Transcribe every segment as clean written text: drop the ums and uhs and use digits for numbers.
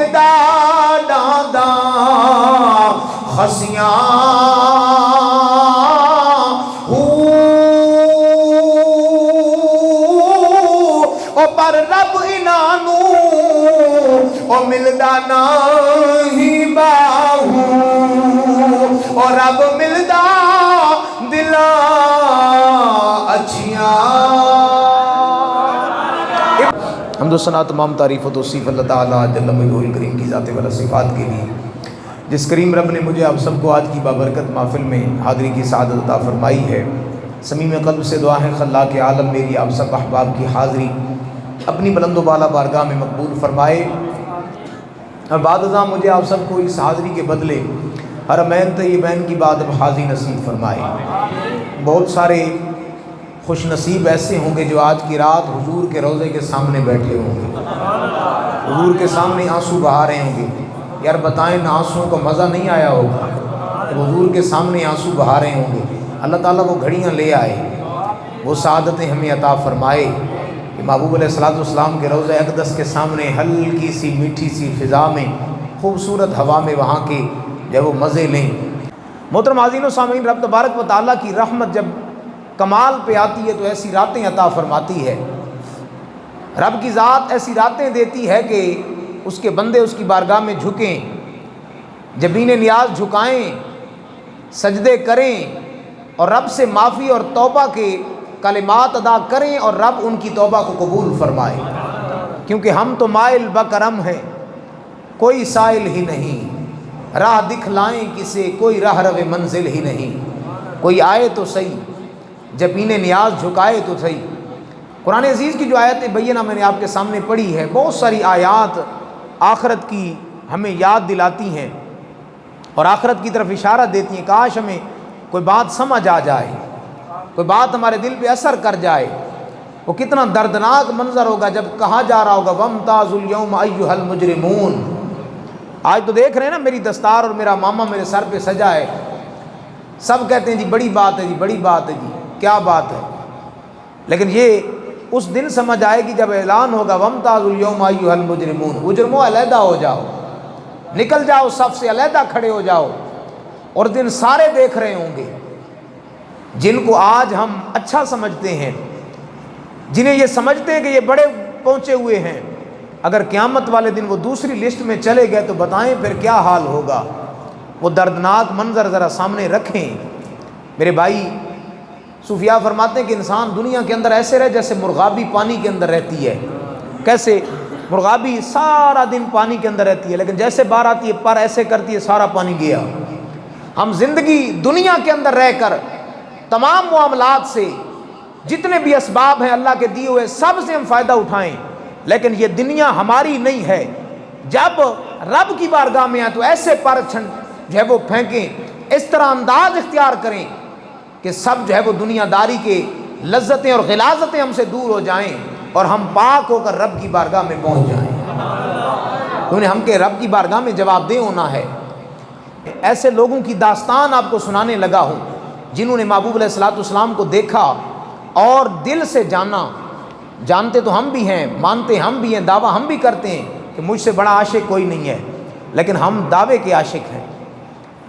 ملدا ڈاندا خسیاں پر رب انانو او ملدا نہیں باہو او رب ملدا دلاں اچھیاں۔ حمد و ثنا تمام تعریف و توصیف اللہ تعالیٰ جل مجدہ الکریم کی ذات والا صفات کے لیے، جس کریم رب نے مجھے آپ سب کو آج کی بابرکت محفل میں حاضری کی سعادت عطا فرمائی ہے۔ صمیم قلب سے دعا ہے خلاق عالم میری آپ سب احباب کی حاضری اپنی بلند و بالا بارگاہ میں مقبول فرمائے، اور بعد ازاں مجھے آپ سب کو اس حاضری کے بدلے حرمین طیبین کی بعد اب حاضری نصیب فرمائے۔ بہت سارے خوش نصیب ایسے ہوں گے جو آج کی رات حضور کے روضے کے سامنے بیٹھے ہوں گے، حضور کے سامنے آنسو بہا رہے ہوں گے۔ یار بتائیں نا آنسوؤں کا مزہ نہیں آیا ہوگا جب حضور کے سامنے آنسو بہا رہے ہوں گے۔ اللہ تعالیٰ وہ گھڑیاں لے آئے، وہ سعادتیں ہمیں عطا فرمائے کہ محبوب علیہ الصلوۃ والسلام کے روضہ اقدس کے سامنے ہلکی سی میٹھی سی فضا میں، خوبصورت ہوا میں وہاں کے جب وہ مزے لیں۔ محترم حاضرین و سامعین، رب تبارک و تعالیٰ کی رحمت جب کمال پہ آتی ہے تو ایسی راتیں عطا فرماتی ہے۔ رب کی ذات ایسی راتیں دیتی ہے کہ اس کے بندے اس کی بارگاہ میں جھکیں، جبین نیاز جھکائیں، سجدے کریں اور رب سے معافی اور توبہ کے کلمات ادا کریں، اور رب ان کی توبہ کو قبول فرمائے، کیونکہ ہم تو مائل بکرم ہیں، کوئی سائل ہی نہیں، راہ دکھلائیں کسے، کوئی راہ رو منزل ہی نہیں، کوئی آئے تو صحیح، جبین نیاز جھکائے تو صحیح۔ قرآن عزیز کی جو آیت بینہ میں نے آپ کے سامنے پڑھی ہے، بہت ساری آیات آخرت کی ہمیں یاد دلاتی ہیں اور آخرت کی طرف اشارہ دیتی ہیں۔ کاش ہمیں کوئی بات سمجھ آ جائے، کوئی بات ہمارے دل پہ اثر کر جائے۔ وہ کتنا دردناک منظر ہوگا جب کہا جا رہا ہوگا وَامْتَازُوا الْيَوْمَ أَيُّهَا الْمُجْرِمُونَ۔ آج تو دیکھ رہے ہیں نا میری دستار اور میرا ماما میرے سر پہ سجا ہے، سب کہتے ہیں جی بڑی بات ہے، جی بڑی بات ہے، جی کیا بات ہے، لیکن یہ اس دن سمجھ آئے گی جب اعلان ہوگا وَامْتَازُوا الْيَوْمَ أَيُّهَا الْمُجْرِمُونَ۔ مجرموں علیحدہ ہو جاؤ، نکل جاؤ صف سے، علیحدہ کھڑے ہو جاؤ، اور دن سارے دیکھ رہے ہوں گے جن کو آج ہم اچھا سمجھتے ہیں، جنہیں یہ سمجھتے ہیں کہ یہ بڑے پہنچے ہوئے ہیں، اگر قیامت والے دن وہ دوسری لسٹ میں چلے گئے تو بتائیں پھر کیا حال ہوگا۔ وہ دردناک منظر ذرا سامنے رکھیں۔ میرے بھائی، صوفیاء فرماتے ہیں کہ انسان دنیا کے اندر ایسے رہے جیسے مرغابی پانی کے اندر رہتی ہے۔ کیسے؟ مرغابی سارا دن پانی کے اندر رہتی ہے، لیکن جیسے باہر آتی ہے پر ایسے کرتی ہے سارا پانی گیا۔ ہم زندگی دنیا کے اندر رہ کر تمام معاملات سے، جتنے بھی اسباب ہیں اللہ کے دیے ہوئے، سب سے ہم فائدہ اٹھائیں، لیکن یہ دنیا ہماری نہیں ہے۔ جب رب کی بارگاہ میں آئیں تو ایسے پر جو ہے وہ پھینکیں، اس طرح انداز اختیار کریں کہ سب جو ہے وہ دنیا داری کے لذتیں اور غلاظتیں ہم سے دور ہو جائیں اور ہم پاک ہو کر رب کی بارگاہ میں پہنچ جائیں، کیونکہ ہم کے رب کی بارگاہ میں جواب دہ ہونا ہے۔ ایسے لوگوں کی داستان آپ کو سنانے لگا ہوں جنہوں نے محبوب علیہ الصلوۃ والسلام کو دیکھا اور دل سے جانا۔ جانتے تو ہم بھی ہیں، مانتے ہم بھی ہیں، دعویٰ ہم بھی کرتے ہیں کہ مجھ سے بڑا عاشق کوئی نہیں ہے، لیکن ہم دعوے کے عاشق ہیں۔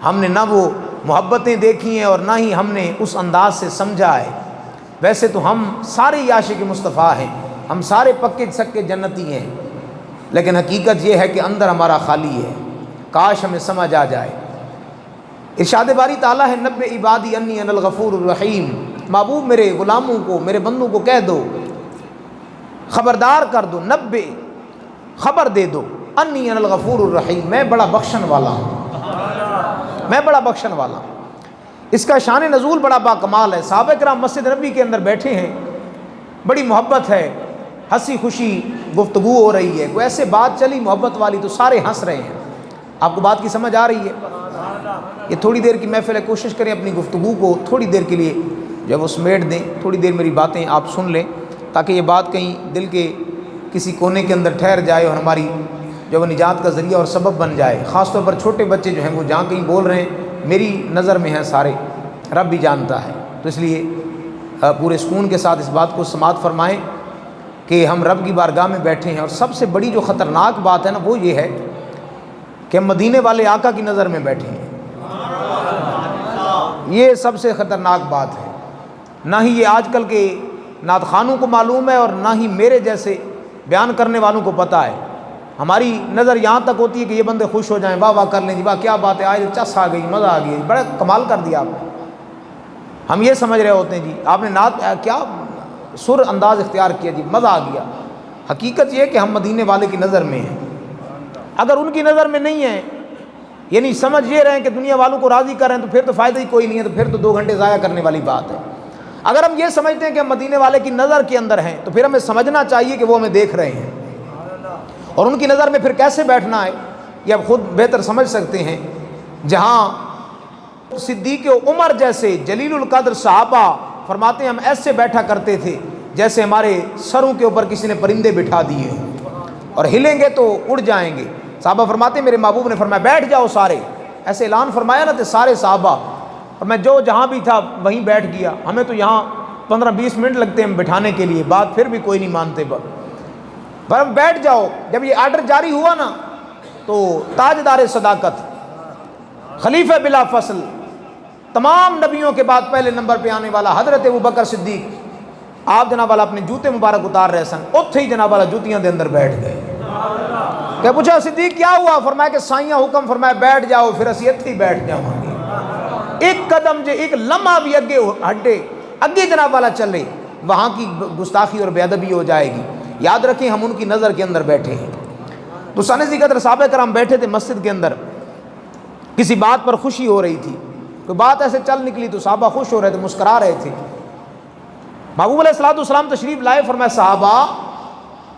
ہم نے نہ وہ محبتیں دیکھی ہیں اور نہ ہی ہم نے اس انداز سے سمجھا ہے۔ ویسے تو ہم سارے ہی عاشق مصطفیٰ ہیں، ہم سارے پکے سکے جنتی ہیں، لیکن حقیقت یہ ہے کہ اندر ہمارا خالی ہے۔ کاش ہمیں سمجھ آ جائے۔ ارشاد باری تعالیٰ ہے نبّ عبادی انی انا الغفور الرحیم، محبوب میرے غلاموں کو، میرے بندوں کو کہہ دو، خبردار کر دو، نبّ خبر دے دو، انی انا الغفور الرحیم، میں بڑا بخشن والا ہوں، میں بڑا بخشن والا ہوں۔ اس کا شان نزول بڑا باکمال ہے۔ صحابہ کرام مسجد نبی کے اندر بیٹھے ہیں، بڑی محبت ہے، ہنسی خوشی گفتگو ہو رہی ہے، کوئی ایسے بات چلی محبت والی تو سارے ہنس رہے ہیں۔ آپ کو بات کی سمجھ آ رہی ہے؟ یہ تھوڑی دیر کی محفل ہے، کوشش کریں اپنی گفتگو کو تھوڑی دیر کے لیے جب وہ سمیٹ دیں، تھوڑی دیر میری باتیں آپ سن لیں تاکہ یہ بات کہیں دل کے کسی کونے کے اندر ٹھہر جائے اور ہماری جو وہ نجات کا ذریعہ اور سبب بن جائے۔ خاص طور پر چھوٹے بچے جو ہیں وہ جہاں کہیں بول رہے ہیں میری نظر میں ہیں سارے، رب بھی جانتا ہے، تو اس لیے پورے سکون کے ساتھ اس بات کو سماعت فرمائیں کہ ہم رب کی بارگاہ میں بیٹھے ہیں، اور سب سے بڑی جو خطرناک بات ہے نا وہ یہ ہے کہ ہم مدینے والے آقا کی نظر میں بیٹھے ہیں، یہ سب سے خطرناک بات ہے۔ نہ ہی یہ آج کل کے نعت خوانوں کو معلوم ہے اور نہ ہی میرے جیسے بیان کرنے والوں کو پتہ ہے۔ ہماری نظر یہاں تک ہوتی ہے کہ یہ بندے خوش ہو جائیں، واہ واہ کر لیں جی، واہ کیا بات ہے، آج چس آ گئی، مزہ آ گیا، بڑا کمال کر دیا آپ نے۔ ہم یہ سمجھ رہے ہوتے ہیں جی آپ نے نعت کیا سر انداز اختیار کیا جی، مزہ آ گیا۔ حقیقت یہ ہے کہ ہم مدینے والے کی نظر میں ہیں۔ اگر ان کی نظر میں نہیں ہیں، یعنی سمجھ یہ رہے ہیں کہ دنیا والوں کو راضی کر رہے ہیں، تو پھر تو فائدہ ہی کوئی نہیں ہے، تو پھر تو 2 گھنٹے ضائع کرنے والی بات ہے۔ اگر ہم یہ سمجھتے ہیں کہ ہم مدینے والے کی نظر کے اندر ہیں، تو پھر ہمیں سمجھنا چاہیے کہ وہ ہمیں دیکھ رہے ہیں، اور ان کی نظر میں پھر کیسے بیٹھنا ہے یہ آپ خود بہتر سمجھ سکتے ہیں۔ جہاں صدیق عمر جیسے جلیل القدر صحابہ فرماتے ہیں ہم ایسے بیٹھا کرتے تھے جیسے ہمارے سروں کے اوپر کسی نے پرندے بٹھا دیے ہوں، اور ہلیں گے تو اڑ جائیں گے۔ صحابہ فرماتے ہیں میرے محبوب نے فرمایا بیٹھ جاؤ سارے، ایسے اعلان فرمایا نا، تو سارے صحابہ، اور میں جو جہاں بھی تھا وہیں بیٹھ گیا۔ ہمیں تو یہاں 15-20 منٹ لگتے ہیں بٹھانے کے لیے، بات پھر بھی کوئی نہیں مانتے، پر بیٹھ جاؤ۔ جب یہ آرڈر جاری ہوا نا، تو تاجدار صداقت، خلیفہ بلا فصل، تمام نبیوں کے بعد پہلے نمبر پہ آنے والا حضرت ابوبکر صدیق، آپ جناب والا اپنے جوتے مبارک اتار رہے سن، اتھے ہی جناب والا جوتیاں دے اندر بیٹھ گئے۔ کہ پوچھا صدیق کیا ہوا؟ فرمایا کہ سائیاں حکم فرمایا بیٹھ جاؤ، پھر اسی اتھے ہی بیٹھ جاؤں گے۔ ایک قدم جو ایک لمحہ بھی اگے ہٹے، اگے جناب والا چلے، وہاں کی گستاخی اور بے ادبی ہو جائے گی۔ یاد رکھیں ہم ان کی نظر کے اندر بیٹھے ہیں۔ تو سانسی قدر صحابہ کرام بیٹھے تھے مسجد کے اندر، کسی بات پر خوشی ہو رہی تھی، کوئی بات ایسے چل نکلی تو صحابہ خوش ہو رہے تھے، مسکرا رہے تھے۔ محبوب علیہ الصلوۃ والسلام تشریف لائے، فرمایا صحابہ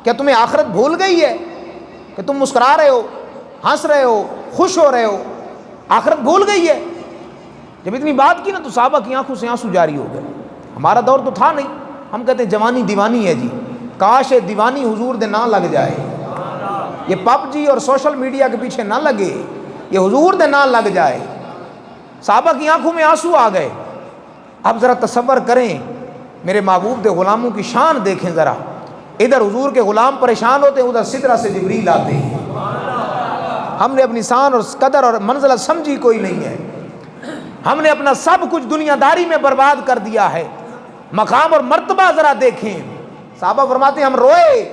کیا تمہیں آخرت بھول گئی ہے کہ تم مسکرا رہے ہو، ہنس رہے ہو، خوش ہو رہے ہو؟ آخرت بھول گئی ہے؟ جب اتنی بات کی نا تو صحابہ کی آنکھوں سے آنسو جاری ہو گئے۔ ہمارا دور تو تھا نہیں، ہم کہتے ہیں جوانی دیوانی ہے جی، کاش دیوانی حضور دے نہ لگ جائے، یہ پب جی اور سوشل میڈیا کے پیچھے نہ لگے، یہ حضور دے نہ لگ جائے۔ صحابہ کی آنکھوں میں آنسو آ گئے۔ اب ذرا تصور کریں، میرے محبوب دے غلاموں کی شان دیکھیں ذرا، ادھر حضور کے غلام پریشان ہوتے ہیں، ادھر سدرہ سے جبریل آتے ہیں۔ ہم نے اپنی شان اور قدر اور منزلت سمجھی کوئی نہیں ہے، ہم نے اپنا سب کچھ دنیا داری میں برباد کر دیا ہے۔ مقام اور مرتبہ ذرا دیکھیں۔ صحابہ فرماتے ہیں ہم روئے،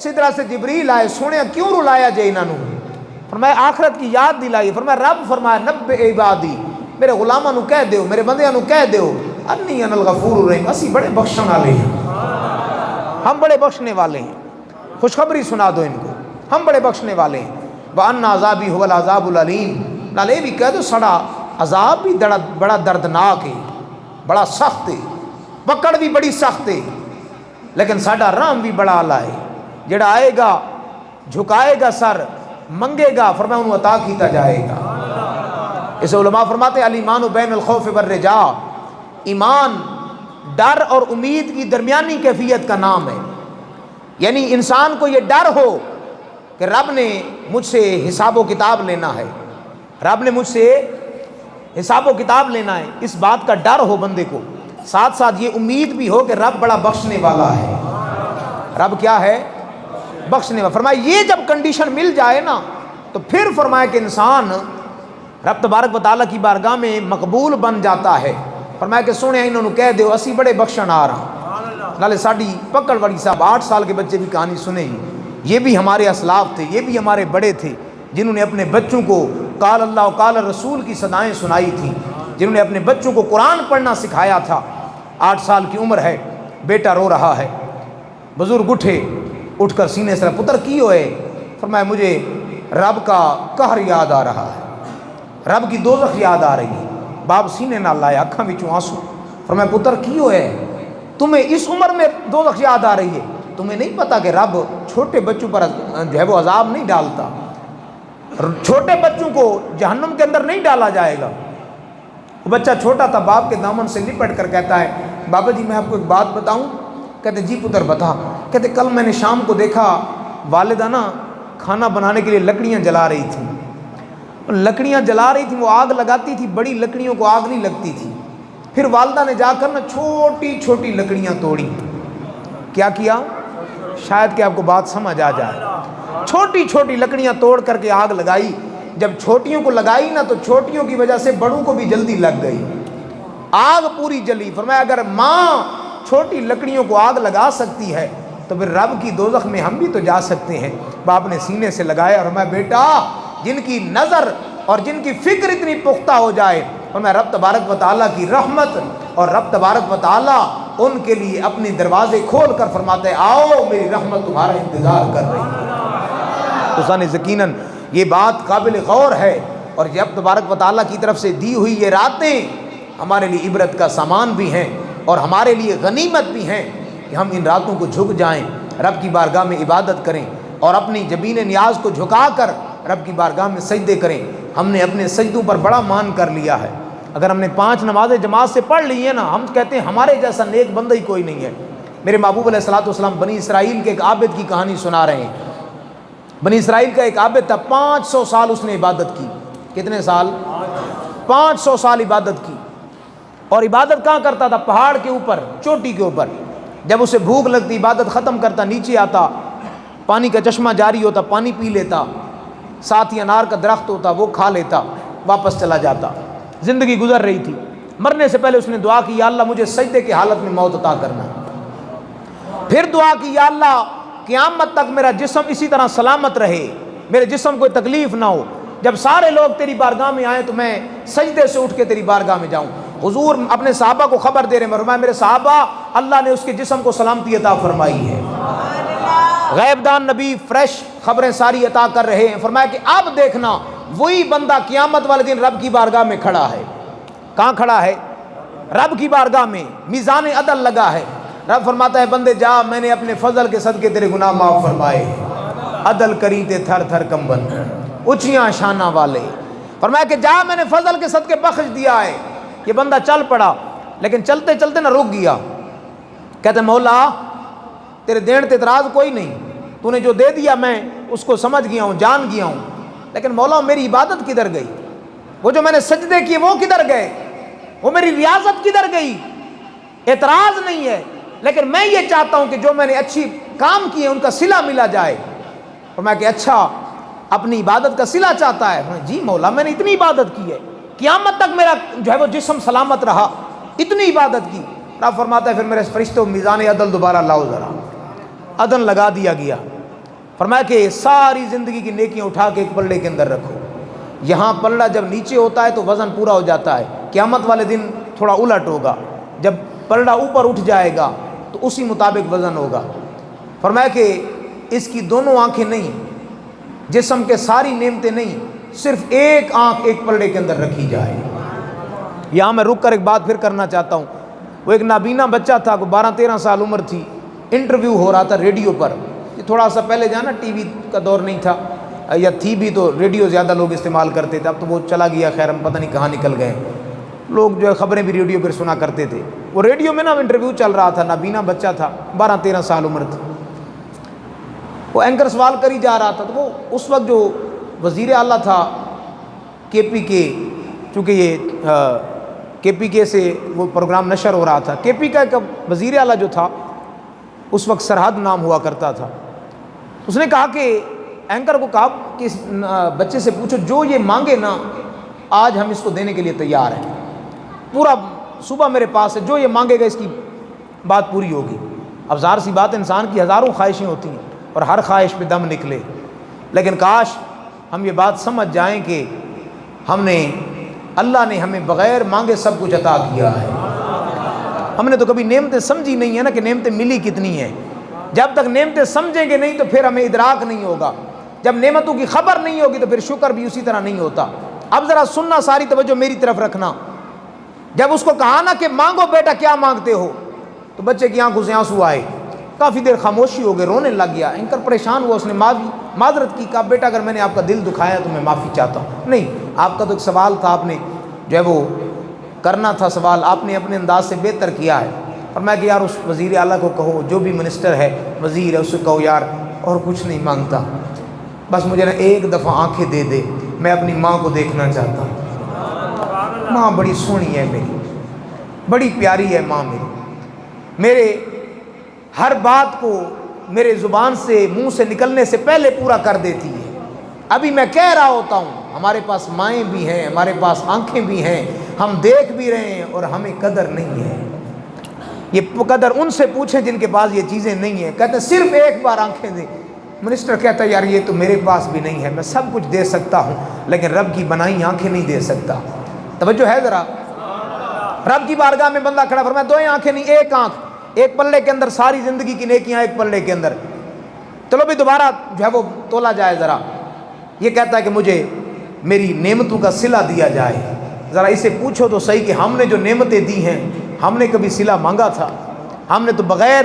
سدرہ سے جبریل آئے، سونے کیوں رلایا جے انہاں نو؟ فرمایا آخرت کی یاد دلائی۔ فرمایا رب فرمایا نبئ عبادی، میرے غلاماں نو کہہ دیو، میرے بندیاں نو کہہ دیو، انی انا الغفور الرحیم، اسی بڑے بخشن والے ہیں، ہم بڑے بخشنے والے ہیں۔ خوشخبری سنا دو ان کو، ہم بڑے بخشنے والے ہیں۔ وَأَنَّ عَذَابِي هُوَ الْعَذَابُ الْعَلِيمُ، نالے بھی کہہ دو سڑا عذاب بھی بڑا دردناک ہے، بڑا سخت ہے، پکڑ بھی بڑی سخت ہے، لیکن ساڈا رحم بھی بڑا اعلیٰ ہے۔ جڑا آئے گا جھکائے گا سر، منگے گا، فرمایا انہوں عطا کیتا جائے گا۔ اس علماء فرماتے ہیں الایمان بین الخوف والرجاء، ایمان ڈر اور امید کی درمیانی کیفیت کا نام ہے۔ یعنی انسان کو یہ ڈر ہو کہ رب نے مجھ سے حساب و کتاب لینا ہے، رب نے مجھ سے حساب و کتاب لینا ہے، اس بات کا ڈر ہو بندے کو، ساتھ ساتھ یہ امید بھی ہو کہ رب بڑا بخشنے والا ہے۔ رب کیا ہے؟ بخشنے والا۔ فرمایا یہ جب کنڈیشن مل جائے نا تو پھر فرمایا کہ انسان رب تبارک و تعالیٰ کی بارگاہ میں مقبول بن جاتا ہے۔ فرمایا کہ سونے انہوں نے کہہ دیو اسی بڑے بخشن آ رہا۔ نالے ساڑی پکڑ وڑی صاحب 8 سال کے بچے بھی کہانی سنے ہی، یہ بھی ہمارے اسلاف تھے، یہ بھی ہمارے بڑے تھے جنہوں نے اپنے بچوں کو قال اللہ قال رسول کی صدائیں سنائی تھیں، جنہوں نے اپنے بچوں کو قرآن پڑھنا سکھایا تھا۔ 8 سال کی عمر ہے، بیٹا رو رہا ہے، بزرگ اٹھ کر سینے سے پتر کی ہوئے؟ فرمایا مجھے رب کا قہر یاد آ رہا ہے، رب کی دوزخ یاد آ رہی ہے۔ باپ سینے نہ لایا، اکھاں وچوں آنسو۔ فرمایا پتر کی ہوئے؟ تمہیں اس عمر میں دوزخ یاد آ رہی ہے؟ تمہیں نہیں پتا کہ رب چھوٹے بچوں پر جو ہے وہ عذاب نہیں ڈالتا، چھوٹے بچوں کو جہنم کے اندر نہیں ڈالا جائے گا۔ وہ بچہ چھوٹا تھا، باپ کے دامن سے لپٹ کر کہتا ہے بابا جی میں آپ کو ایک بات بتاؤں؟ کہتے جی پتر بتا۔ کہتے کل میں نے شام کو دیکھا والدہ نا کھانا بنانے کے لیے لکڑیاں جلا رہی تھیں، لکڑیاں جلا رہی تھیں، وہ آگ لگاتی تھی، بڑی لکڑیوں کو آگ نہیں لگتی تھی، پھر والدہ نے جا کر نا چھوٹی چھوٹی لکڑیاں توڑی۔ کیا کیا؟ شاید کہ آپ کو بات سمجھ آ جائے۔ چھوٹی چھوٹی لکڑیاں توڑ کر کے آگ لگائی، جب چھوٹیوں کو لگائی نا تو چھوٹیوں کی وجہ سے بڑوں کو بھی جلدی لگ گئی، آگ پوری جلی۔ فرمایا اگر ماں چھوٹی لکڑیوں کو آگ لگا سکتی ہے تو پھر رب کی دوزخ میں ہم بھی تو جا سکتے ہیں۔ باپ نے سینے سے لگایا اور میں بیٹا جن کی نظر اور جن کی فکر اتنی پختہ ہو جائے، اور میں رب تبارک و تعالیٰ کی رحمت اور رب تبارک و تعالیٰ ان کے لیے اپنے دروازے کھول کر فرماتے ہیں آؤ میری رحمت تمہارا انتظار کر رہی ہے۔ تو ثانی یقیناً یہ بات قابل غور ہے، اور رب تبارک و تعالیٰ کی طرف سے دی ہوئی یہ راتیں ہمارے لیے عبرت کا سامان بھی ہیں اور ہمارے لیے غنیمت بھی ہیں کہ ہم ان راتوں کو جھک جائیں، رب کی بارگاہ میں عبادت کریں اور اپنی جبین نیاز کو جھکا کر رب کی بارگاہ میں سجدے کریں۔ ہم نے اپنے سجدوں پر بڑا مان کر لیا ہے۔ اگر ہم نے 5 نمازیں جماعت سے پڑھ لی ہیں نا، ہم کہتے ہیں ہمارے جیسا نیک بندہ ہی کوئی نہیں ہے۔ میرے محبوب علیہ الصلوۃ والسلام بنی اسرائیل کے ایک عابد کی کہانی سنا رہے ہیں۔ بنی اسرائیل کا ایک عابد تھا، 500 سال اس نے عبادت کی۔ کتنے سال؟ 500 سال عبادت کی۔ اور عبادت کہاں کرتا تھا؟ پہاڑ کے اوپر، چوٹی کے اوپر۔ جب اسے بھوک لگتی عبادت ختم کرتا، نیچے آتا، پانی کا چشمہ جاری ہوتا، پانی پی لیتا، ساتھ ہی انار کا درخت ہوتا وہ کھا لیتا، واپس چلا جاتا۔ زندگی گزر رہی تھی۔ مرنے سے پہلے اس نے دعا کی یا اللہ مجھے سجدے کی حالت میں موت عطا کرنا۔ پھر دعا کی یا اللہ قیامت تک میرا جسم اسی طرح سلامت رہے، میرے جسم کو تکلیف نہ ہو، جب سارے لوگ تیری بارگاہ میں آئیں تو میں سجدے سے اٹھ کے تیری بارگاہ میں جاؤں۔ حضور اپنے صحابہ کو خبر دے رہے ہیں، فرمایا میرے صحابہ اللہ نے اس کے جسم کو سلامتی عطا فرمائی ہے۔ غیب دان نبی فریش خبریں ساری عطا کر رہے ہیں۔ فرمایا کہ اب دیکھنا وہی بندہ قیامت والے دن رب کی بارگاہ میں کھڑا ہے۔ کہاں کھڑا ہے؟ رب کی بارگاہ میں، میزان عدل لگا ہے۔ رب فرماتا ہے بندے جا، میں نے اپنے فضل کے صدقے تیرے گناہ معاف فرمائے، عدل کری تے تھر تھر کمبن، اونچیاں شانہ والے۔ فرمایا کہ جا میں نے فضل کے صدقے بخش دیا ہے۔ یہ بندہ چل پڑا، لیکن چلتے چلتے نہ رک گیا۔ کہتے مولا تیرے دین تے اعتراض کوئی نہیں، تو نے جو دے دیا میں اس کو سمجھ گیا ہوں، جان گیا ہوں، لیکن مولا میری عبادت کدھر گئی؟ وہ جو میں نے سجدے کیے وہ کدھر گئے؟ وہ میری ریاضت کدھر گئی؟ اعتراض نہیں ہے، لیکن میں یہ چاہتا ہوں کہ جو میں نے اچھی کام کیے ان کا صلہ ملا جائے۔ اور میں کہ اچھا اپنی عبادت کا صلہ چاہتا ہے؟ جی مولا میں نے اتنی عبادت کی ہے، قیامت تک میرا جو ہے وہ جسم سلامت رہا، اتنی عبادت کی۔ رب فرماتا ہے پھر میرے فرشتوں میزان عدل دوبارہ لاؤ ذرا۔ عدل لگا دیا گیا۔ فرمایا کہ ساری زندگی کی نیکیاں اٹھا کے ایک پلڑے کے اندر رکھو۔ یہاں پلڑا جب نیچے ہوتا ہے تو وزن پورا ہو جاتا ہے، قیامت والے دن تھوڑا الٹ ہوگا، جب پلڑا اوپر اٹھ جائے گا تو اسی مطابق وزن ہوگا۔ فرمایا کہ اس کی دونوں آنکھیں نہیں، جسم کے ساری نعمتیں نہیں، صرف ایک آنکھ ایک پلڑے کے اندر رکھی جائے۔ یہاں میں رک کر ایک بات پھر کرنا چاہتا ہوں۔ وہ ایک نابینا بچہ تھا، کوئی 12-13 سال عمر تھی، انٹرویو ہو رہا تھا ریڈیو پر۔ یہ تھوڑا سا پہلے جانا ٹی وی کا دور نہیں تھا، یا تھی بھی تو ریڈیو زیادہ لوگ استعمال کرتے تھے، اب تو وہ چلا گیا، خیر ہم پتہ نہیں کہاں نکل گئے۔ لوگ جو ہے خبریں بھی ریڈیو پر سنا کرتے تھے۔ وہ ریڈیو میں نا انٹرویو چل رہا تھا، نابینا بچہ تھا، 12-13 سال عمر تھی۔ وہ اینکر سوال کری جا رہا تھا، تو وہ اس وقت جو وزیر اعلیٰ تھا کے پی کے، چونکہ یہ کے پی کے سے وہ پروگرام نشر ہو رہا تھا، کے پی کا ایک وزیر اعلیٰ جو تھا اس وقت سرحد نام ہوا کرتا تھا، اس نے کہا کہ اینکر کو کہا کہ اس بچے سے پوچھو جو یہ مانگے نا آج ہم اس کو دینے کے لیے تیار ہیں، پورا صبح میرے پاس ہے، جو یہ مانگے گا اس کی بات پوری ہوگی۔ اب ظاہر سی بات انسان کی ہزاروں خواہشیں ہوتی ہیں اور ہر خواہش پہ دم نکلے، لیکن کاش ہم یہ بات سمجھ جائیں کہ ہم نے اللہ نے ہمیں بغیر مانگے سب کچھ عطا کیا ہے۔ ہم نے تو کبھی نعمتیں سمجھی نہیں ہے نا کہ نعمتیں ملی کتنی ہیں۔ جب تک نعمتیں سمجھیں گے نہیں تو پھر ہمیں ادراک نہیں ہوگا، جب نعمتوں کی خبر نہیں ہوگی تو پھر شکر بھی اسی طرح نہیں ہوتا۔ اب ذرا سننا، ساری توجہ میری طرف رکھنا۔ جب اس کو کہا نا کہ مانگو بیٹا کیا مانگتے ہو، تو بچے کی آنکھوں سے آنسو آئے، کافی دیر خاموشی ہو گئی، رونے لگ گیا۔ اینکر پریشان ہوا، اس نے معذرت کی، کہا بیٹا اگر میں نے آپ کا دل دکھایا تو میں معافی چاہتا ہوں۔ نہیں، آپ کا تو ایک سوال تھا، آپ نے جو ہے وہ کرنا تھا سوال، آپ نے اپنے انداز سے بہتر کیا ہے۔ اور میں کہ یار اس وزیر اعلیٰ کو کہو، جو بھی منسٹر ہے، وزیر ہے، اس سے کہو یار اور کچھ نہیں مانگتا، بس مجھے نا ایک دفعہ آنکھیں دے دے، میں اپنی ماں کو دیکھنا چاہتا ہوں۔ ماں بڑی سونی ہے میری، بڑی پیاری ہے ماں میری، میرے ہر بات کو میرے زبان سے منہ سے نکلنے سے پہلے پورا کر دیتی ہے۔ ابھی میں کہہ رہا ہوتا ہوں ہمارے پاس مائیں بھی ہیں، ہمارے پاس آنکھیں بھی ہیں، ہم دیکھ بھی رہے ہیں اور ہمیں قدر نہیں ہے۔ یہ قدر ان سے پوچھیں جن کے پاس یہ چیزیں نہیں ہیں۔ کہتے ہیں صرف ایک بار آنکھیں دیں۔ منسٹر کہتا ہے یار یہ تو میرے پاس بھی نہیں ہے، میں سب کچھ دے سکتا ہوں لیکن رب کی بنائی آنکھیں نہیں دے سکتا۔ توجہ ہے ذرا؟ رب کی بارگاہ میں بندہ کھڑا فرمایا دو آنکھیں نہیں، ایک آنکھ، ایک پلے کے اندر ساری زندگی کی نیکیاں ایک پلے کے اندر۔ چلو بھی دوبارہ جو ہے وہ تولا جائے ذرا۔ یہ کہتا ہے کہ مجھے میری نعمتوں کا صلہ دیا جائے۔ ذرا اسے پوچھو تو صحیح کہ ہم نے جو نعمتیں دی ہیں ہم نے کبھی صلہ مانگا تھا؟ ہم نے تو بغیر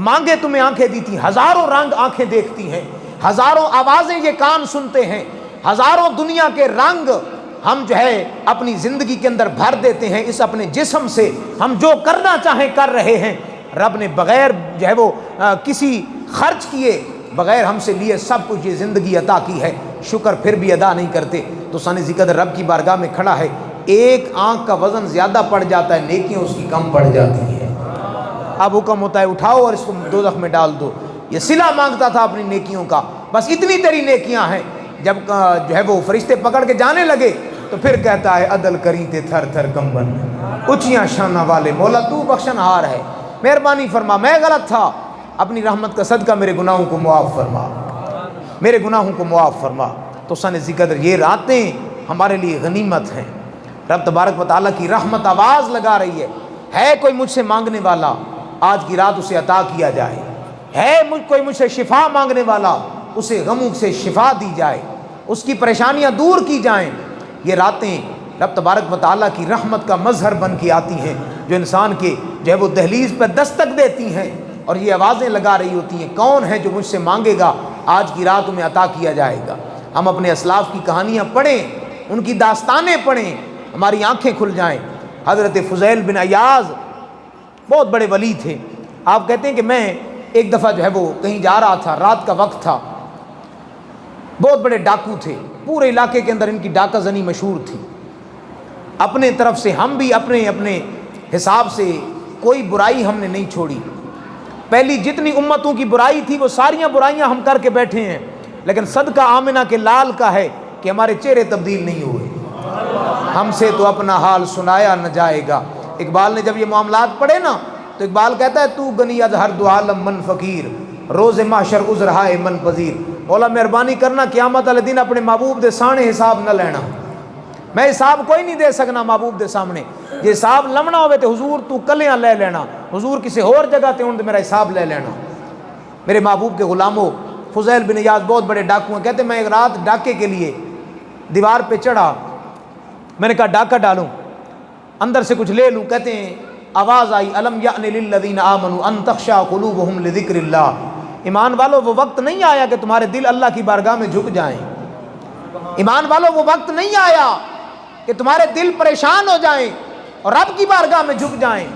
مانگے تمہیں آنکھیں دی تھی۔ ہزاروں رنگ آنکھیں دیکھتی ہیں، ہزاروں آوازیں یہ کان سنتے ہیں، ہزاروں دنیا کے رنگ ہم جو ہے اپنی زندگی کے اندر بھر دیتے ہیں۔ اس اپنے جسم سے ہم جو کرنا چاہیں کر رہے ہیں۔ رب نے بغیر جو ہے وہ کسی خرچ کیے، بغیر ہم سے لیے سب کچھ یہ زندگی عطا کی ہے، شکر پھر بھی ادا نہیں کرتے۔ تو سانی ذکر رب کی بارگاہ میں کھڑا ہے، ایک آنکھ کا وزن زیادہ پڑ جاتا ہے، نیکیاں اس کی کم پڑ جاتی ہیں۔ اب حکم ہوتا ہے اٹھاؤ اور اس کو دوزخ میں ڈال دو۔ یہ صلہ مانگتا تھا اپنی نیکیوں کا، بس اتنی تیری نیکیاں ہیں۔ جب جو ہے وہ فرشتے پکڑ کے جانے لگے تو پھر کہتا ہے عدل کری تے تھر تھر کمبن، اونچیاں شانہ والے مولا تو بخشن ہار ہے، مہربانی فرما، میں غلط تھا، اپنی رحمت کا صدقہ میرے گناہوں کو معاف فرما، میرے گناہوں کو معاف فرما۔ تو سن ذکر یہ راتیں ہمارے لیے غنیمت ہیں۔ رب تبارک و تعالیٰ کی رحمت آواز لگا رہی ہے کوئی مجھ سے مانگنے والا آج کی رات اسے عطا کیا جائے، ہے کوئی مجھ سے شفا مانگنے والا اسے غموں سے شفا دی جائے، اس کی پریشانیاں دور کی جائیں۔ یہ راتیں رب تبارک و تعالیٰ کی رحمت کا مظہر بن کے آتی ہیں، جو انسان کے جو ہے وہ دہلیز پر دستک دیتی ہیں اور یہ آوازیں لگا رہی ہوتی ہیں کون ہے جو مجھ سے مانگے گا، آج کی رات میں عطا کیا جائے گا۔ ہم اپنے اسلاف کی کہانیاں پڑھیں، ان کی داستانیں پڑھیں، ہماری آنکھیں کھل جائیں۔ حضرت فضیل بن عیاض بہت بڑے ولی تھے۔ آپ کہتے ہیں کہ میں ایک دفعہ جو ہے وہ کہیں جا رہا تھا، رات کا وقت تھا، بہت بڑے ڈاکو تھے، پورے علاقے کے اندر ان کی ڈاکہ زنی مشہور تھی۔ اپنے طرف سے ہم بھی اپنے حساب سے کوئی برائی ہم نے نہیں چھوڑی۔ پہلی جتنی امتوں کی برائی تھی وہ ساریاں برائیاں ہم کر کے بیٹھے ہیں، لیکن صدقہ آمنہ کے لال کا ہے کہ ہمارے چہرے تبدیل نہیں ہوئے۔ ہم سے تو اپنا حال سنایا نہ جائے گا۔ اقبال نے جب یہ معاملات پڑھے نا تو اقبال کہتا ہے تو گنی از ہر دو عالم من فقیر، روز محشر عذرہائے من پذیر۔ مولا مہربانی کرنا قیامت والے دن اپنے محبوب دے سانے حساب نہ لینا۔ میں حساب کوئی نہیں دے سکنا محبوب دے سامنے، یہ حساب لمنا ہوئے تو حضور تو کلیاں لے لینا، حضور کسی اور جگہ تے ہوں تو میرا حساب لے لینا۔ میرے محبوب کے غلاموں، فضیل بن عیاض بہت بڑے ڈاکو ہیں۔ کہتے میں ایک رات ڈاکے کے لیے دیوار پہ چڑھا، میں نے کہا ڈاکہ ڈالوں، اندر سے کچھ لے لوں۔ کہتے ہیں آواز آئی الم یأن للذین آمنوا ان تخشع قلوبہم لذکر اللہ، ایمان والو وہ وقت نہیں آیا کہ تمہارے دل اللہ کی بارگاہ میں جھک جائیں۔ ایمان والو وہ وقت نہیں آیا کہ تمہارے دل پریشان ہو جائیں اور رب کی بارگاہ میں جھک جائیں۔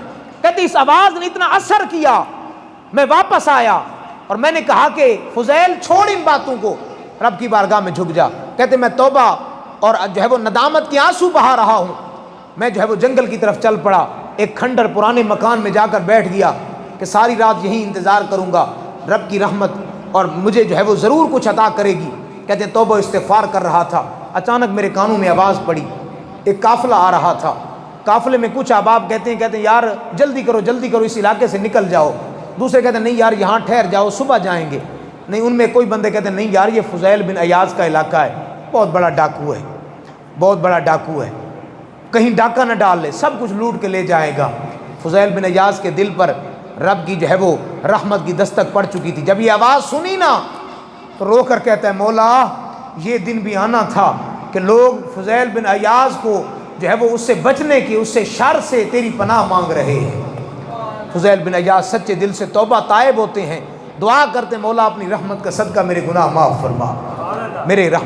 کہتے اس آواز نے اتنا اثر کیا، میں واپس آیا اور میں نے کہا کہ فضیل چھوڑ ان باتوں کو، رب کی بارگاہ میں جھک جا۔ کہتے میں توبہ اور جو ہے وہ ندامت کے آنسو بہا رہا ہوں۔ میں جو ہے وہ جنگل کی طرف چل پڑا، ایک کھنڈر پرانے مکان میں جا کر بیٹھ گیا کہ ساری رات یہی انتظار کروں گا، رب کی رحمت اور مجھے جو ہے وہ ضرور کچھ عطا کرے گی۔ کہتے ہیں توبہ استغفار کر رہا تھا، اچانک میرے کانوں میں آواز پڑی، ایک قافلہ آ رہا تھا۔ قافلے میں کچھ احباب کہتے ہیں یار جلدی کرو اس علاقے سے نکل جاؤ۔ دوسرے کہتے ہیں نہیں یار یہاں ٹھہر جاؤ، صبح جائیں گے۔ نہیں، ان میں کوئی بندے کہتے ہیں نہیں یار یہ فضیل بن عیاض کا علاقہ ہے، بہت بڑا ڈاکو ہے، بہت بڑا ڈاکو ہے، کہیں ڈاکہ نہ ڈال لے، سب کچھ لوٹ کے لے جائے گا۔ فضیل بن عیاض کے دل پر رب کی جو ہے وہ رحمت کی دستک پڑ چکی تھی۔ جب یہ آواز سنی نا تو رو کر کہتا ہے مولا یہ دن بھی آنا تھا کہ لوگ فضیل بن عیاض کو جو ہے وہ اس سے بچنے کی، اس سے شر سے تیری پناہ مانگ رہے ہیں۔ فضیل بن عیاض سچے دل سے توبہ طائب ہوتے ہیں، دعا کرتے مولا اپنی رحمت کا صدقہ میرے گناہ معاف فرما،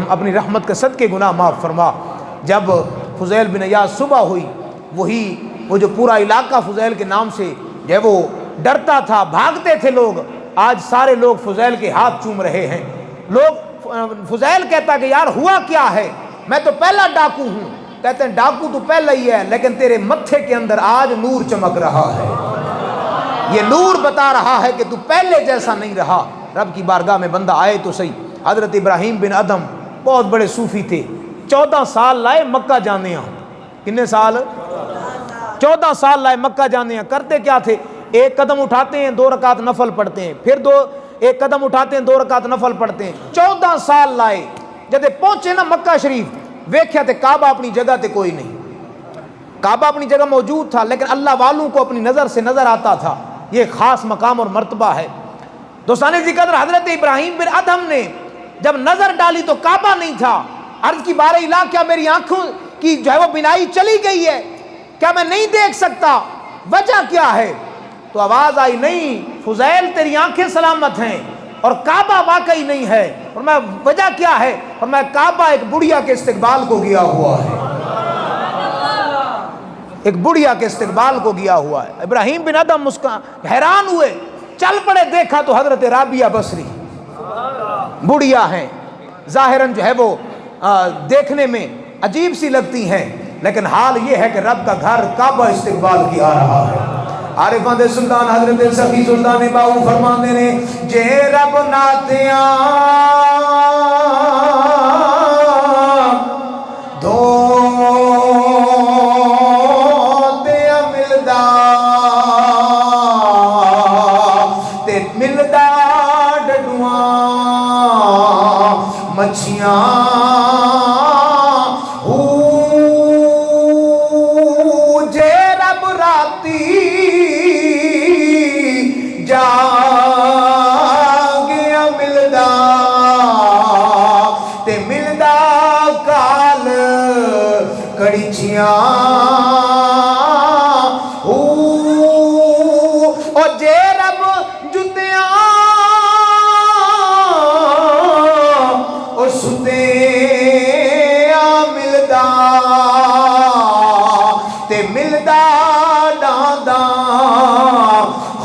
اپنی رحمت کا صدقے گناہ معاف فرما۔ جب فضیل بن عیاض صبح ہوئی، وہ جو پورا علاقہ فضیل کے نام سے جو ہے وہ ڈرتا تھا، بھاگتے تھے لوگ، آج سارے لوگ فضیل کے ہاتھ چوم رہے ہیں۔ لوگ فضیل کہتا کہ یار ہوا کیا ہے، میں تو پہلا ڈاکو ہوں۔ کہتے ہیں ڈاکو تو پہلا ہی ہے، لیکن تیرے متھے کے اندر آج نور چمک رہا ہے، یہ نور بتا رہا ہے کہ تو پہلے جیسا نہیں رہا۔ رب کی بارگاہ میں بندہ آئے تو صحیح۔ حضرت ابراہیم بن ادم بہت بڑے صوفی تھے، 14 سال لائے مکہ جانے ہیں. کتنے سال؟ 14 سال لائے مکہ جانے ہیں. کرتے کیا تھے؟ ایک قدم اٹھاتے ہیں 2 رکعت نفل پڑھتے ہیں, پھر ایک قدم اٹھاتے ہیں 2 رکعت نفل پڑھتے ہیں. 14 سال لائے. جب پہنچے نا مکہ شریف, ویکھیا تے کعبہ اپنی جگہ تے کوئی نہیں. کعبہ اپنی جگہ موجود تھا لیکن اللہ والوں کو اپنی نظر سے نظر آتا تھا. یہ خاص مقام اور مرتبہ ہے. دوستان ذکر, حضرت ابراہیم بن ادہم نے جب نظر ڈالی تو کعبہ نہیں تھا. عرض کی بار الہ, کیا میری آنکھوں کی جو ہے وہ بینائی چلی گئی ہے؟ کیا میں نہیں دیکھ سکتا؟ وجہ کیا ہے؟ تو آواز آئی, نہیں فضیل تیری آنکھیں سلامت ہیں اور کعبہ واقعی نہیں ہے. اور میں وجہ کیا ہے؟ اور میں کعبہ ایک بڑھیا کے استقبال کو گیا ہوا ہے, ایک بڑھیا کے استقبال کو گیا ہوا ہے. ابراہیم بن ادہم مسکان حیران ہوئے, چل پڑے, دیکھا تو حضرت رابعہ بصری بڑھیا ہیں. ظاہراً جو ہے وہ دیکھنے میں عجیب سی لگتی ہیں, لیکن حال یہ ہے کہ رب کا گھر کعبہ استقبال کیا رہا ہے. عارفاں دے سلطان حضرت سخی سلطان باہو فرماندے نے, جے رب ناتیاں دو دیا ملدا تے ملدا ڈڈواں مچھیاں